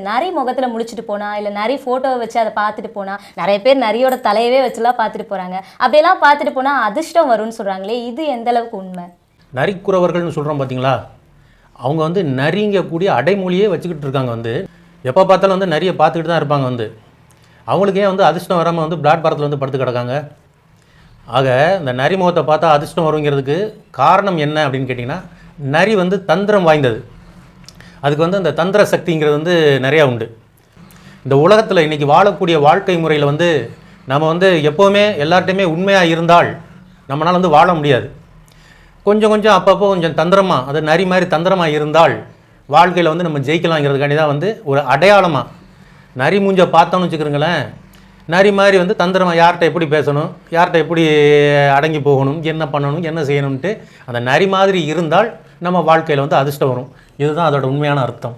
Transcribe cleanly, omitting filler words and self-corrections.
நரி முகத்தில் முழிச்சிட்டு போனா இல்லை நரி ஃபோட்டோவை வச்சு அதை பார்த்துட்டு போனா, நிறைய பேர் நரியோட தலையவே வச்சுலாம் பார்த்துட்டு போகிறாங்க. அப்படியெல்லாம் பார்த்துட்டு போனால் அதிர்ஷ்டம் வரும்னு சொல்கிறாங்களே, இது எந்த அளவுக்கு உண்மை? நரிக்குறவர்கள்னு சொல்கிறோம் பார்த்தீங்களா, அவங்க வந்து நரிங்கக்கூடிய அடைமொழியே வச்சுக்கிட்டு இருக்காங்க. எப்போ பார்த்தாலும் நரியை பார்த்துக்கிட்டு தான் இருப்பாங்க. அவங்களுக்கே அதிர்ஷ்டம் வராமல் பிளாட்பாரத்தில் படுத்து கிடக்காங்க. ஆக இந்த நரி முகத்தை பார்த்தா அதிர்ஷ்டம் வருங்கிறதுக்கு காரணம் என்ன அப்படின்னு கேட்டிங்கன்னா, நரி தந்திரம் வாய்ந்தது. அதுக்கு அந்த தந்திர சக்திங்கிறது நிறையா உண்டு. இந்த உலகத்தில் இன்றைக்கி வாழக்கூடிய வாழ்க்கை முறையில் நம்ம எப்போவுமே எல்லார்ட்டையுமே உண்மையாக இருந்தால் நம்மளால் வாழ முடியாது. கொஞ்சம் அப்பப்போ கொஞ்சம் தந்திரமாக, அது நரி மாதிரி தந்திரமாக இருந்தால் வாழ்க்கையில் நம்ம ஜெயிக்கலாங்கிறதுக்காண்டி தான் ஒரு அடையாளமாக நரி மூஞ்சை பார்த்தோன்னு வச்சுக்கிறோங்களேன். நரி மாதிரி தந்திரமாக யார்கிட்ட எப்படி பேசணும், யார்கிட்ட எப்படி அடங்கி போகணும், என்ன பண்ணணும், என்ன செய்யணும்ன்ட்டு அந்த நரி மாதிரி இருந்தால் நம்ம வாழ்க்கையில் அதிர்ஷ்டம் வரும். இதுதான் அதோட உண்மையான அர்த்தம்.